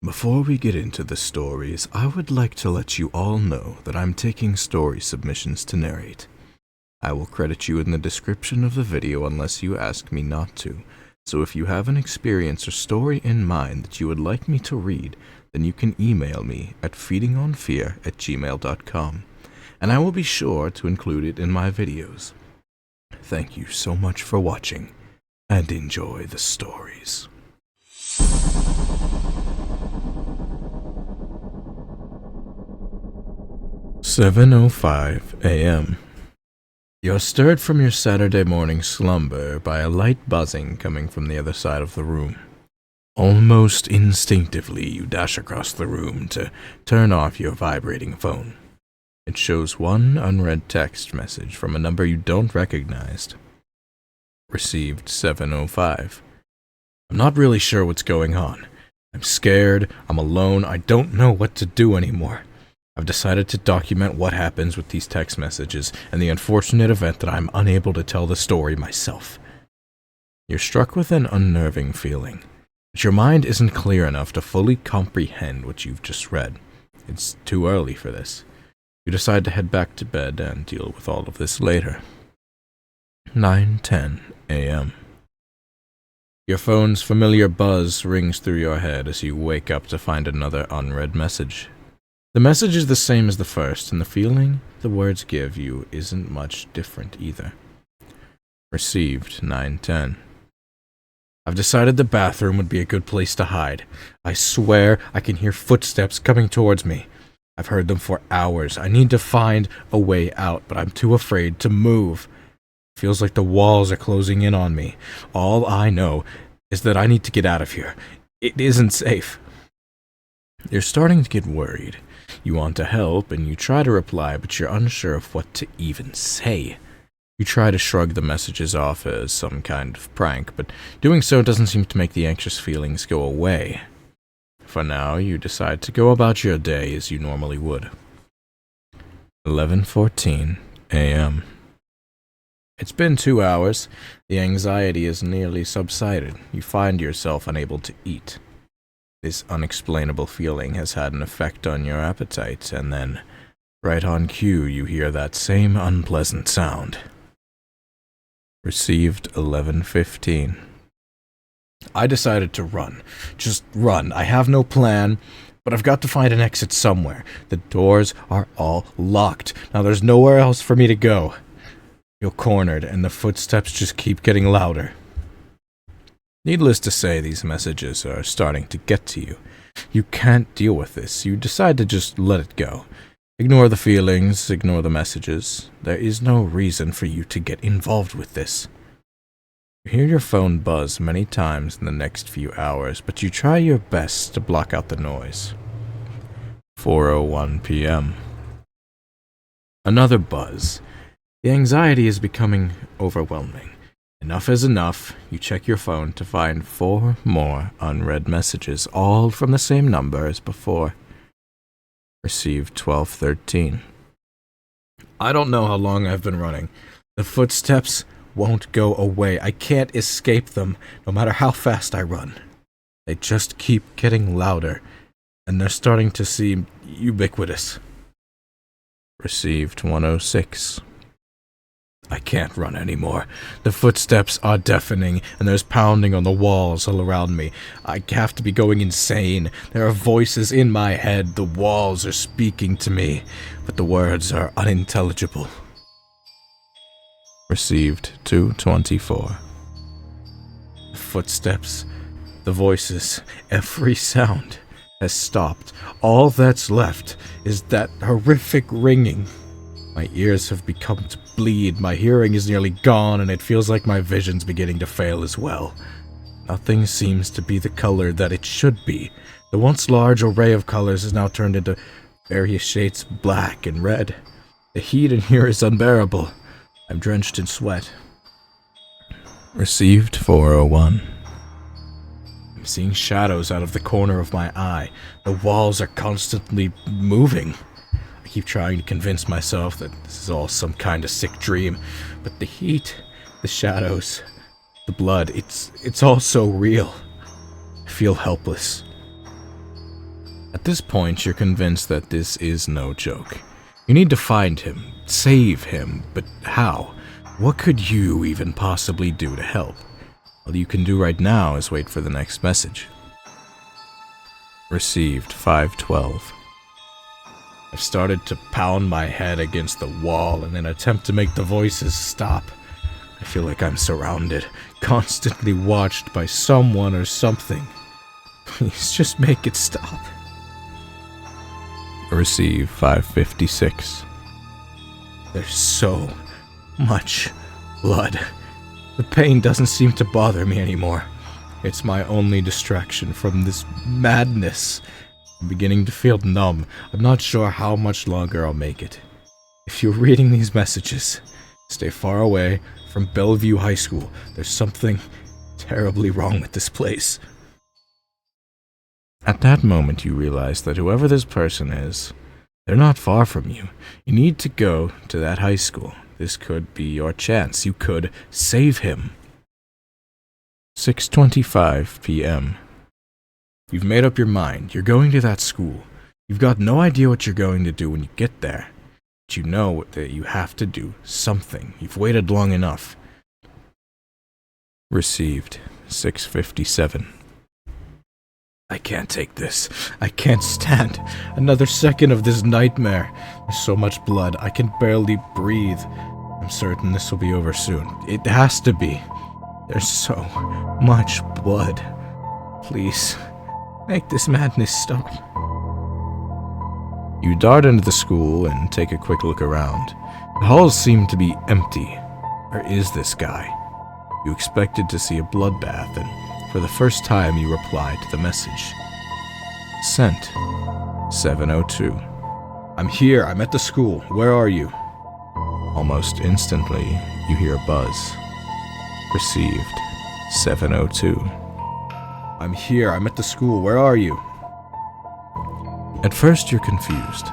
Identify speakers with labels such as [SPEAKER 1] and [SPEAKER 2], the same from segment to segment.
[SPEAKER 1] Before we get into the stories, I would like to let you all know that I'm taking story submissions to narrate. I will credit you in the description of the video unless you ask me not to, so if you have an experience or story in mind that you would like me to read, then you can email me at feedingonfear@gmail.com, and I will be sure to include it in my videos. Thank you so much for watching, and enjoy the stories. 7:05 a.m. You're stirred from your Saturday morning slumber by a light buzzing coming from the other side of the room. Almost instinctively, you dash across the room to turn off your vibrating phone. It shows one unread text message from a number you don't recognize. Received 7:05. I'm not really sure what's going on. I'm scared, I'm alone, I don't know what to do anymore. I've decided to document what happens with these text messages and the unfortunate event that I'm unable to tell the story myself. You're struck with an unnerving feeling, but your mind isn't clear enough to fully comprehend what you've just read. It's too early for this. You decide to head back to bed and deal with all of this later. 9:10 a.m. Your phone's familiar buzz rings through your head as you wake up to find another unread message. The message is the same as the first, and the feeling the words give you isn't much different either. Received 9:10. I've decided the bathroom would be a good place to hide. I swear I can hear footsteps coming towards me. I've heard them for hours. I need to find a way out, but I'm too afraid to move. It feels like the walls are closing in on me. All I know is that I need to get out of here. It isn't safe. You're starting to get worried. You want to help, and you try to reply, but you're unsure of what to even say. You try to shrug the messages off as some kind of prank, but doing so doesn't seem to make the anxious feelings go away. For now, you decide to go about your day as you normally would. 11:14 a.m. It's been 2 hours. The anxiety has nearly subsided. You find yourself unable to eat. This unexplainable feeling has had an effect on your appetite, and then, right on cue, you hear that same unpleasant sound. Received 11:15. I decided to run. Just run. I have no plan, but I've got to find an exit somewhere. The doors are all locked. Now there's nowhere else for me to go. You're cornered, and the footsteps just keep getting louder. Needless to say, these messages are starting to get to you. You can't deal with this. You decide to just let it go. Ignore the feelings, ignore the messages. There is no reason for you to get involved with this. You hear your phone buzz many times in the next few hours, but you try your best to block out the noise. 4:01 p.m. Another buzz. The anxiety is becoming overwhelming. Enough is enough. You check your phone to find 4 more unread messages, all from the same number as before. Received 12:13. I don't know how long I've been running. The footsteps won't go away. I can't escape them, no matter how fast I run. They just keep getting louder, and they're starting to seem ubiquitous. Received 1:06. I can't run anymore. The footsteps are deafening, and there's pounding on the walls all around me. I have to be going insane. There are voices in my head. The walls are speaking to me, but the words are unintelligible. Received 2:24. The footsteps, the voices, every sound has stopped. All that's left is that horrific ringing. My ears have become to bleed, my hearing is nearly gone, and it feels like my vision's beginning to fail as well. Nothing seems to be the color that it should be. The once large array of colors is now turned into various shades of black and red. The heat in here is unbearable. I'm drenched in sweat. Received 4:01. I'm seeing shadows out of the corner of my eye. The walls are constantly moving. I keep trying to convince myself that this is all some kind of sick dream, but the heat, the shadows, the blood, it's all so real. I feel helpless. At this point, you're convinced that this is no joke. You need to find him, save him, but how? What could you even possibly do to help? All you can do right now is wait for the next message. Received 512. I've started to pound my head against the wall in an attempt to make the voices stop. I feel like I'm surrounded, constantly watched by someone or something. Please just make it stop. Receive 556. There's so much blood. The pain doesn't seem to bother me anymore. It's my only distraction from this madness. I'm beginning to feel numb. I'm not sure how much longer I'll make it. If you're reading these messages, stay far away from Bellevue High School. There's something terribly wrong with this place. At that moment, you realize that whoever this person is, they're not far from you. You need to go to that high school. This could be your chance. You could save him. 6:25 p.m. You've made up your mind. You're going to that school. You've got no idea what you're going to do when you get there. But you know that you have to do something. You've waited long enough. Received 6:57. I can't take this. I can't stand another second of this nightmare. There's so much blood. I can barely breathe. I'm certain this will be over soon. It has to be. There's so much blood. Please, make this madness stop. You dart into the school and take a quick look around. The halls seem to be empty. Where is this guy? You expected to see a bloodbath, and for the first time you reply to the message. Sent. 7:02. I'm here. I'm at the school. Where are you? Almost instantly, you hear a buzz. Received. 7:02. I'm here. I'm at the school. Where are you? At first, you're confused.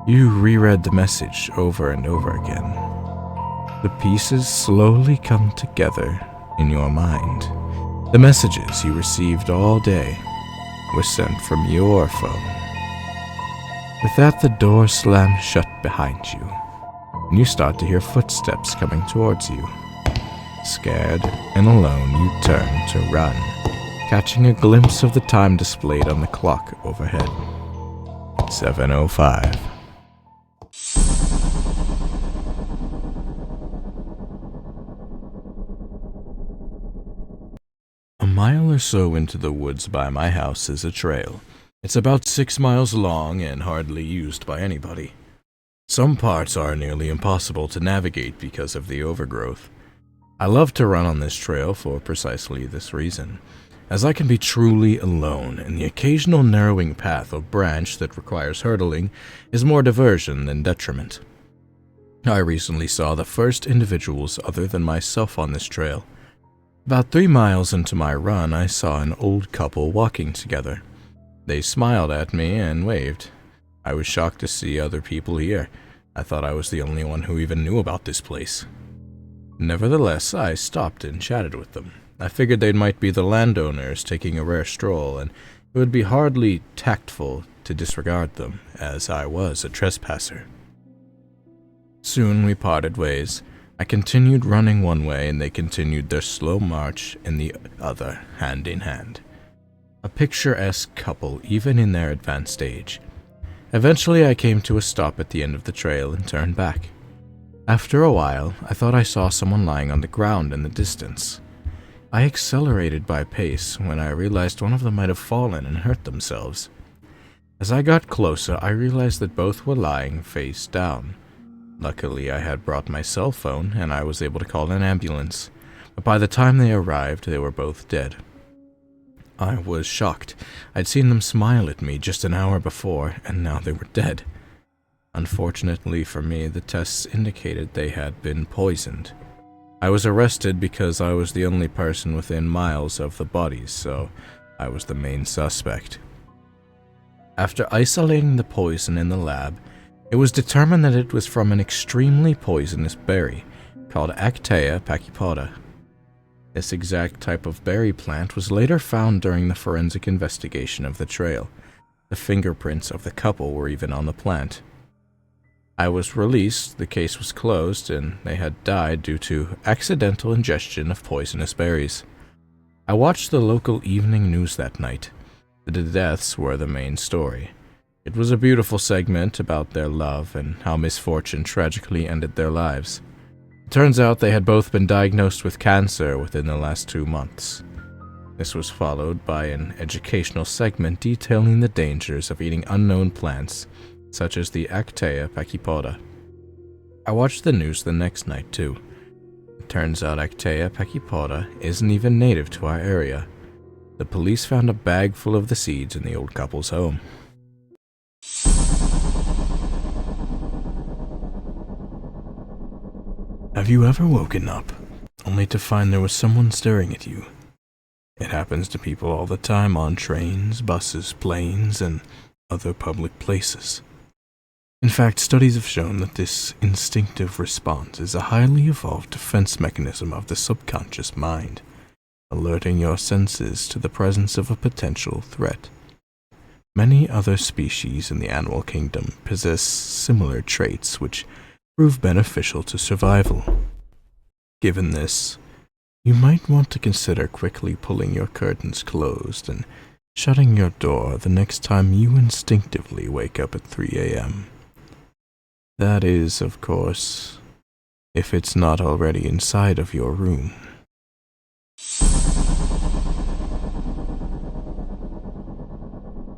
[SPEAKER 1] You reread the message over and over again. The pieces slowly come together in your mind. The messages you received all day were sent from your phone. With that, the door slams shut behind you, and you start to hear footsteps coming towards you. Scared and alone, you turn to run, catching a glimpse of the time displayed on the clock overhead. 7:05. A mile or so into the woods by my house is a trail. It's about 6 miles long and hardly used by anybody. Some parts are nearly impossible to navigate because of the overgrowth. I love to run on this trail for precisely this reason, as I can be truly alone, and the occasional narrowing path or branch that requires hurdling is more diversion than detriment. I recently saw the first individuals other than myself on this trail. About 3 miles into my run, I saw an old couple walking together. They smiled at me and waved. I was shocked to see other people here. I thought I was the only one who even knew about this place. Nevertheless, I stopped and chatted with them. I figured they might be the landowners taking a rare stroll, and it would be hardly tactful to disregard them, as I was a trespasser. Soon we parted ways. I continued running one way, and they continued their slow march in the other, hand in hand. A picturesque couple, even in their advanced age. Eventually, I came to a stop at the end of the trail and turned back. After a while, I thought I saw someone lying on the ground in the distance. I accelerated my pace when I realized one of them might have fallen and hurt themselves. As I got closer, I realized that both were lying face down. Luckily, I had brought my cell phone, and I was able to call an ambulance, but by the time they arrived, they were both dead. I was shocked. I'd seen them smile at me just an hour before, and now they were dead. Unfortunately for me, the tests indicated they had been poisoned. I was arrested because I was the only person within miles of the bodies, so I was the main suspect. After isolating the poison in the lab, it was determined that it was from an extremely poisonous berry called Actaea pachypoda. This exact type of berry plant was later found during the forensic investigation of the trail. The fingerprints of the couple were even on the plant. I was released, the case was closed, and they had died due to accidental ingestion of poisonous berries. I watched the local evening news that night. The deaths were the main story. It was a beautiful segment about their love and how misfortune tragically ended their lives. It turns out they had both been diagnosed with cancer within the last 2 months. This was followed by an educational segment detailing the dangers of eating unknown plants, such as the Actaea pachypoda. I watched the news the next night too. It turns out Actaea pachypoda isn't even native to our area. The police found a bag full of the seeds in the old couple's home. Have you ever woken up only to find there was someone staring at you? It happens to people all the time on trains, buses, planes, and other public places. In fact, studies have shown that this instinctive response is a highly evolved defense mechanism of the subconscious mind, alerting your senses to the presence of a potential threat. Many other species in the animal kingdom possess similar traits which prove beneficial to survival. Given this, you might want to consider quickly pulling your curtains closed and shutting your door the next time you instinctively wake up at 3 a.m. That is, of course, if it's not already inside of your room.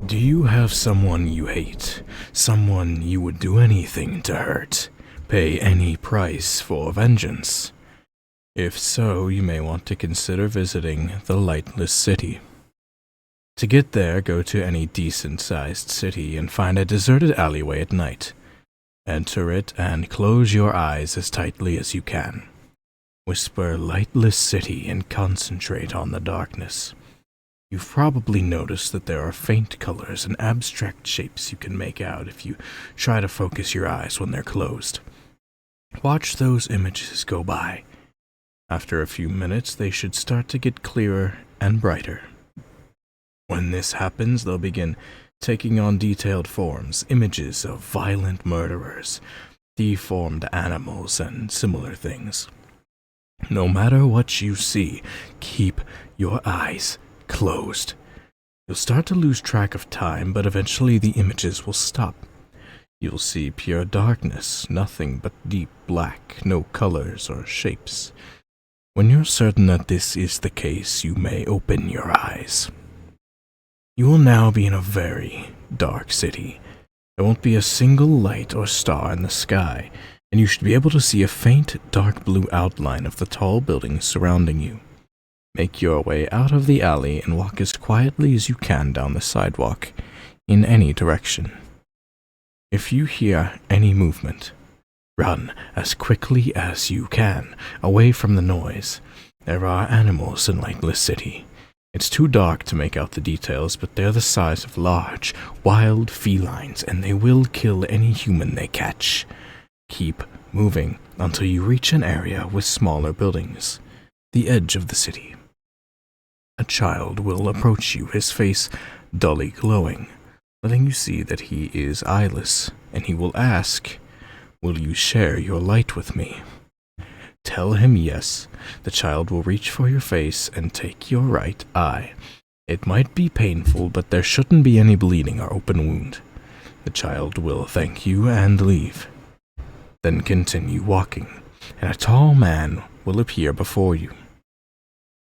[SPEAKER 1] Do you have someone you hate? Someone you would do anything to hurt? Pay any price for vengeance? If so, you may want to consider visiting the Lightless City. To get there, go to any decent-sized city and find a deserted alleyway at night. Enter it and close your eyes as tightly as you can. Whisper "Lightless City" and concentrate on the darkness. You've probably noticed that there are faint colors and abstract shapes you can make out if you try to focus your eyes when they're closed. Watch those images go by. After a few minutes, they should start to get clearer and brighter. When this happens, they'll begin taking on detailed forms, images of violent murderers, deformed animals, and similar things. No matter what you see, keep your eyes closed. You'll start to lose track of time, but eventually the images will stop. You'll see pure darkness, nothing but deep black, no colors or shapes. When you're certain that this is the case, you may open your eyes. You will now be in a very dark city. There won't be a single light or star in the sky, and you should be able to see a faint dark blue outline of the tall buildings surrounding you. Make your way out of the alley and walk as quietly as you can down the sidewalk, in any direction. If you hear any movement, run as quickly as you can, away from the noise. There are animals in Lightless City. It's too dark to make out the details, but they're the size of large, wild felines, and they will kill any human they catch. Keep moving until you reach an area with smaller buildings, the edge of the city. A child will approach you, his face dully glowing, letting you see that he is eyeless, and he will ask, "Will you share your light with me?" Tell him yes. The child will reach for your face and take your right eye. It might be painful, but there shouldn't be any bleeding or open wound. The child will thank you and leave. Then continue walking, and a tall man will appear before you.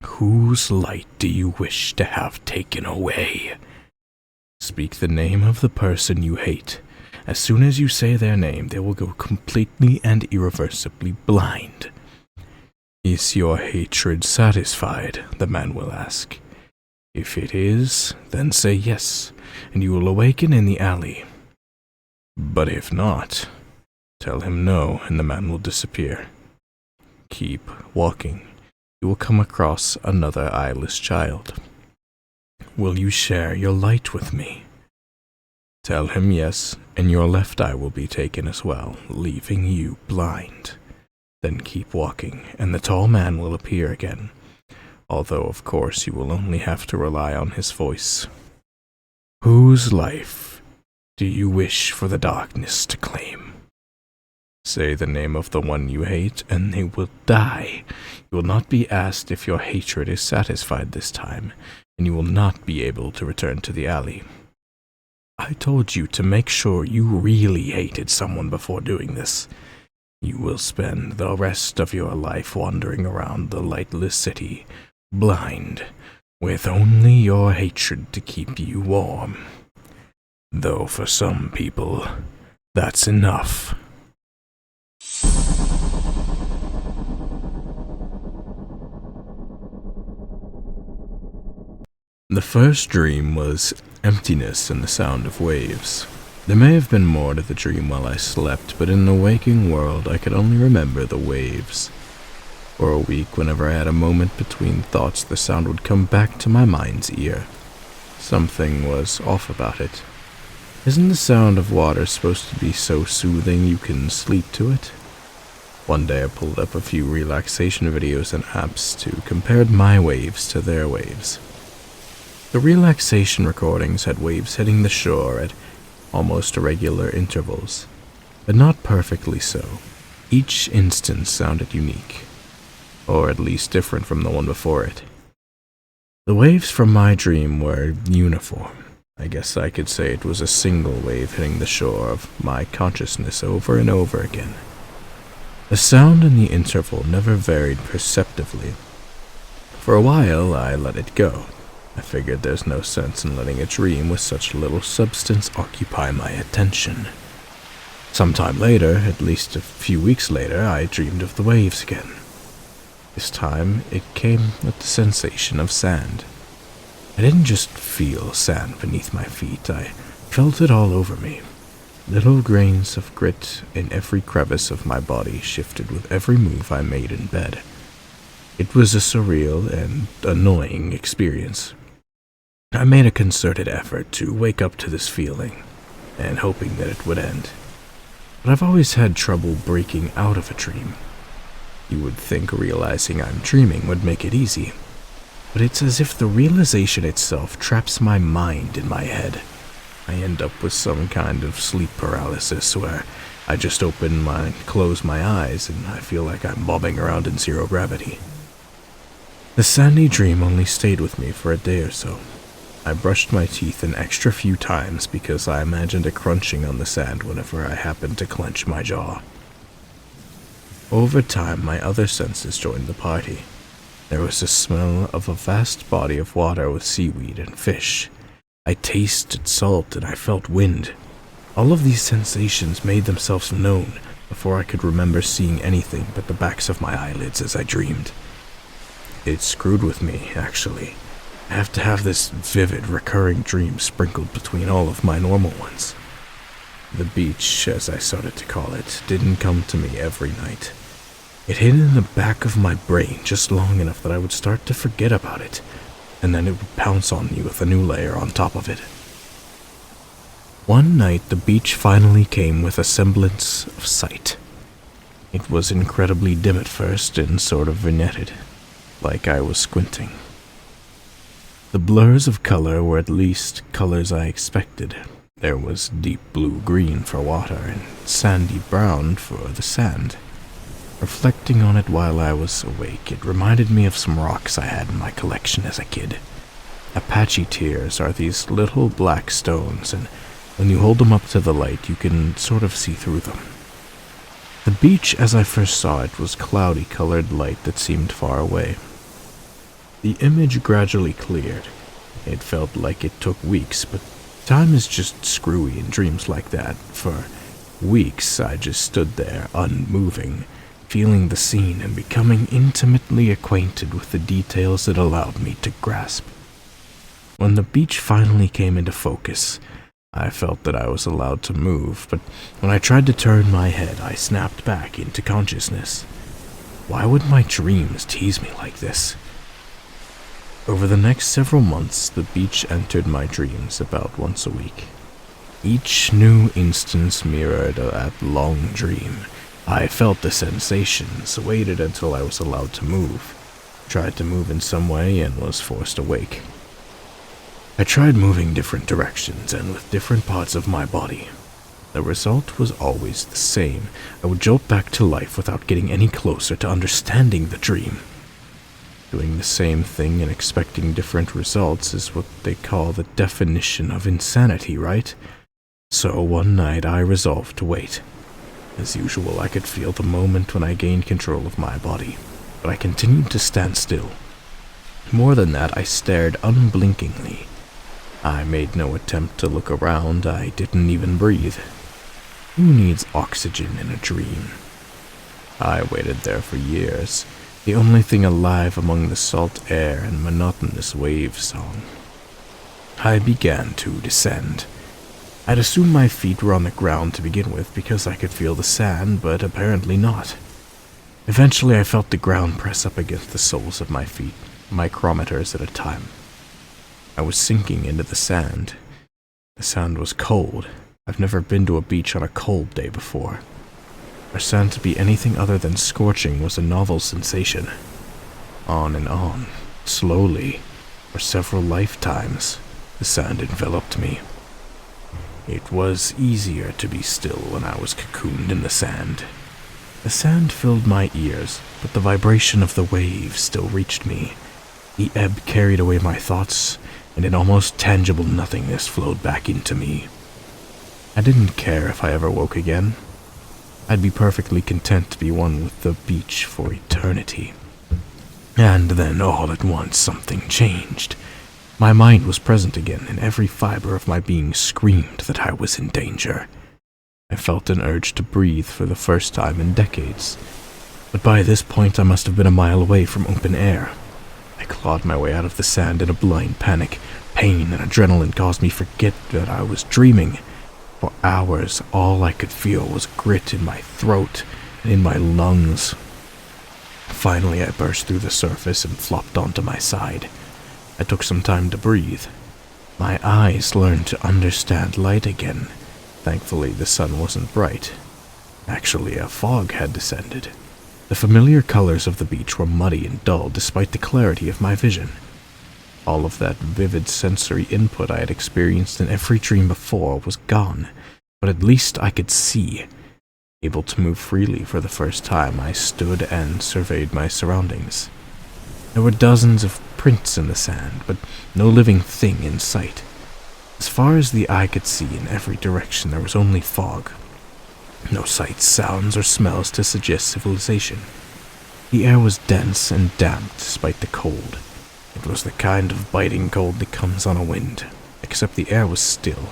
[SPEAKER 1] Whose light do you wish to have taken away? Speak the name of the person you hate. As soon as you say their name, they will go completely and irreversibly blind. Is your hatred satisfied? The man will ask. If it is, then say yes, and you will awaken in the alley. But if not, tell him no, and the man will disappear. Keep walking. You will come across another eyeless child. Will you share your light with me? Tell him yes, and your left eye will be taken as well, leaving you blind. Then keep walking, and the tall man will appear again, although of course you will only have to rely on his voice. Whose life do you wish for the darkness to claim? Say the name of the one you hate, and they will die. You will not be asked if your hatred is satisfied this time, and you will not be able to return to the alley. I told you to make sure you really hated someone before doing this. You will spend the rest of your life wandering around the lightless city, blind, with only your hatred to keep you warm. Though for some people, that's enough. The first dream was emptiness and the sound of waves. There may have been more to the dream while I slept, but in the waking world I could only remember the waves. For a week, whenever I had a moment between thoughts, the sound would come back to my mind's ear. Something was off about it. Isn't the sound of water supposed to be so soothing you can sleep to it? One day I pulled up a few relaxation videos and apps to compare my waves to their waves. The relaxation recordings had waves hitting the shore at almost irregular intervals, but not perfectly so. Each instance sounded unique, or at least different from the one before it. The waves from my dream were uniform. I guess I could say it was a single wave hitting the shore of my consciousness over and over again. The sound in the interval never varied perceptibly. For a while, I let it go. I figured there's no sense in letting a dream with such little substance occupy my attention. Sometime later, at least a few weeks later, I dreamed of the waves again. This time, it came with the sensation of sand. I didn't just feel sand beneath my feet, I felt it all over me. Little grains of grit in every crevice of my body shifted with every move I made in bed. It was a surreal and annoying experience. I made a concerted effort to wake up to this feeling, and hoping that it would end. But I've always had trouble breaking out of a dream. You would think realizing I'm dreaming would make it easy, but it's as if the realization itself traps my mind in my head. I end up with some kind of sleep paralysis where I just close my eyes, and I feel like I'm bobbing around in zero gravity. The sandy dream only stayed with me for a day or so. I brushed my teeth an extra few times because I imagined a crunching on the sand whenever I happened to clench my jaw. Over time, my other senses joined the party. There was a smell of a vast body of water with seaweed and fish. I tasted salt and I felt wind. All of these sensations made themselves known before I could remember seeing anything but the backs of my eyelids as I dreamed. It screwed with me, actually. I have to have this vivid, recurring dream sprinkled between all of my normal ones. The beach, as I started to call it, didn't come to me every night. It hid in the back of my brain just long enough that I would start to forget about it, and then it would pounce on me with a new layer on top of it. One night, the beach finally came with a semblance of sight. It was incredibly dim at first and sort of vignetted, like I was squinting. The blurs of color were at least colors I expected. There was deep blue-green for water and sandy brown for the sand. Reflecting on it while I was awake, it reminded me of some rocks I had in my collection as a kid. Apache tears are these little black stones, and when you hold them up to the light, you can sort of see through them. The beach, as I first saw it, was cloudy-colored light that seemed far away. The image gradually cleared. It felt like it took weeks, but time is just screwy in dreams like that. For weeks, I just stood there, unmoving, feeling the scene and becoming intimately acquainted with the details it allowed me to grasp. When the beach finally came into focus, I felt that I was allowed to move, but when I tried to turn my head, I snapped back into consciousness. Why would my dreams tease me like this? Over the next several months, the beach entered my dreams about once a week. Each new instance mirrored that long dream. I felt the sensations, waited until I was allowed to move, tried to move in some way, and was forced awake. I tried moving different directions and with different parts of my body. The result was always the same. I would jolt back to life without getting any closer to understanding the dream. Doing the same thing and expecting different results is what they call the definition of insanity, right? So one night I resolved to wait. As usual, I could feel the moment when I gained control of my body, but I continued to stand still. More than that, I stared unblinkingly. I made no attempt to look around. I didn't even breathe. Who needs oxygen in a dream? I waited there for years, the only thing alive among the salt air and monotonous wave song. I began to descend. I'd assumed my feet were on the ground to begin with because I could feel the sand, but apparently not. Eventually I felt the ground press up against the soles of my feet, micrometers at a time. I was sinking into the sand. The sand was cold. I've never been to a beach on a cold day before. For sand to be anything other than scorching was a novel sensation. On and on, slowly, for several lifetimes, the sand enveloped me. It was easier to be still when I was cocooned in the sand. The sand filled my ears, but the vibration of the waves still reached me. The ebb carried away my thoughts, and an almost tangible nothingness flowed back into me. I didn't care if I ever woke again. I'd be perfectly content to be one with the beach for eternity. And then all at once something changed. My mind was present again, and every fiber of my being screamed that I was in danger. I felt an urge to breathe for the first time in decades, but by this point I must have been a mile away from open air. I clawed my way out of the sand in a blind panic. Pain and adrenaline caused me to forget that I was dreaming. For hours, all I could feel was grit in my throat and in my lungs. Finally, I burst through the surface and flopped onto my side. I took some time to breathe. My eyes learned to understand light again. Thankfully, the sun wasn't bright. Actually, a fog had descended. The familiar colors of the beach were muddy and dull despite the clarity of my vision. All of that vivid sensory input I had experienced in every dream before was gone, but at least I could see. Able to move freely for the first time, I stood and surveyed my surroundings. There were dozens of prints in the sand, but no living thing in sight. As far as the eye could see in every direction, there was only fog. No sights, sounds, or smells to suggest civilization. The air was dense and damp despite the cold. It was the kind of biting cold that comes on a wind, except the air was still.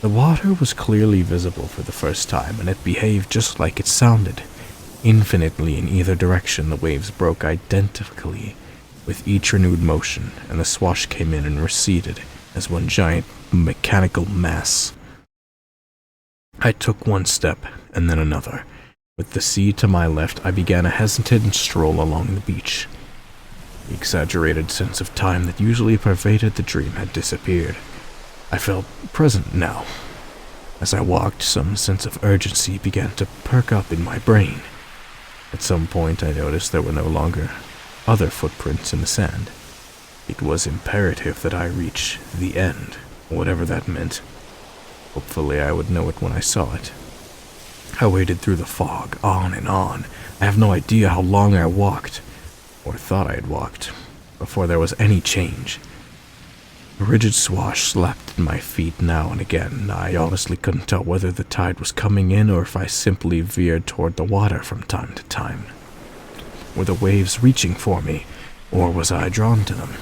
[SPEAKER 1] The water was clearly visible for the first time, and it behaved just like it sounded. Infinitely in either direction, the waves broke identically with each renewed motion, and the swash came in and receded as one giant mechanical mass. I took one step, and then another. With the sea to my left, I began a hesitant stroll along the beach. The exaggerated sense of time that usually pervaded the dream had disappeared. I felt present now. As I walked, some sense of urgency began to perk up in my brain. At some point, I noticed there were no longer other footprints in the sand. It was imperative that I reach the end, whatever that meant. Hopefully, I would know it when I saw it. I waded through the fog, on and on. I have no idea how long I walked, or thought I had walked, before there was any change. A rigid swash slapped at my feet now and again. I honestly couldn't tell whether the tide was coming in or if I simply veered toward the water from time to time. Were the waves reaching for me, or was I drawn to them?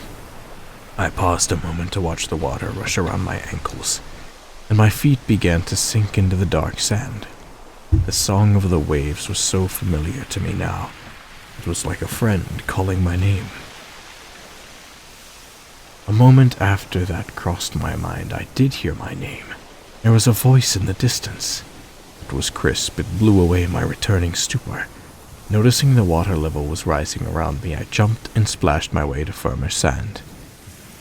[SPEAKER 1] I paused a moment to watch the water rush around my ankles, and my feet began to sink into the dark sand. The song of the waves was so familiar to me now. It was like a friend calling my name. A moment after that crossed my mind, I did hear my name. There was a voice in the distance. It was crisp. It blew away my returning stupor. Noticing the water level was rising around me, I jumped and splashed my way to firmer sand.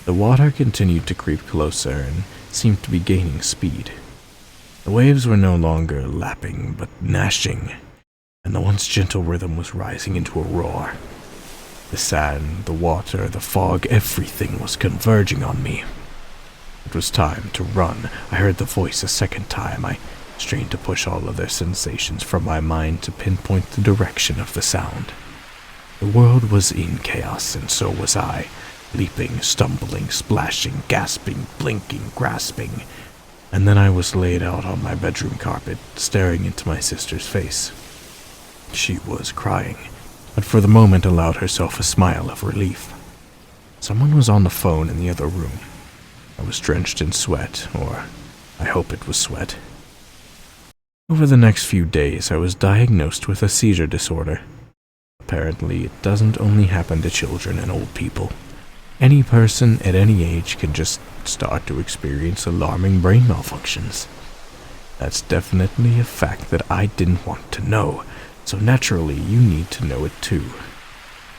[SPEAKER 1] The water continued to creep closer and seemed to be gaining speed. The waves were no longer lapping, but gnashing, and the once gentle rhythm was rising into a roar. The sand, the water, the fog, everything was converging on me. It was time to run. I heard the voice a second time. I strained to push all other sensations from my mind to pinpoint the direction of the sound. The world was in chaos, and so was I, leaping, stumbling, splashing, gasping, blinking, grasping. And then I was laid out on my bedroom carpet, staring into my sister's face. She was crying, but for the moment allowed herself a smile of relief. Someone was on the phone in the other room. I was drenched in sweat, or I hope it was sweat. Over the next few days, I was diagnosed with a seizure disorder. Apparently, it doesn't only happen to children and old people. Any person at any age can just start to experience alarming brain malfunctions. That's definitely a fact that I didn't want to know, so naturally you need to know it too.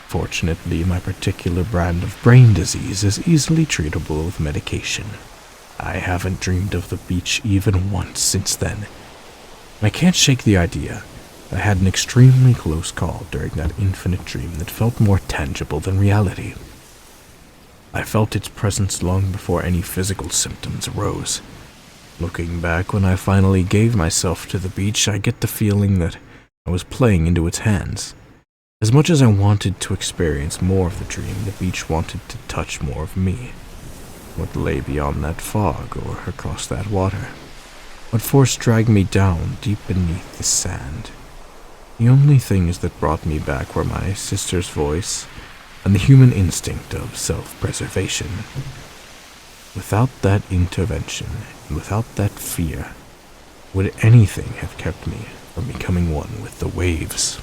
[SPEAKER 1] Fortunately, my particular brand of brain disease is easily treatable with medication. I haven't dreamed of the beach even once since then. I can't shake the idea. I had an extremely close call during that infinite dream that felt more tangible than reality. I felt its presence long before any physical symptoms arose. Looking back, when I finally gave myself to the beach, I get the feeling that I was playing into its hands. As much as I wanted to experience more of the dream, the beach wanted to touch more of me. What lay beyond that fog or across that water? What force dragged me down deep beneath the sand? The only things that brought me back were my sister's voice and the human instinct of self-preservation. Without that intervention, and without that fear, would anything have kept me from becoming one with the waves?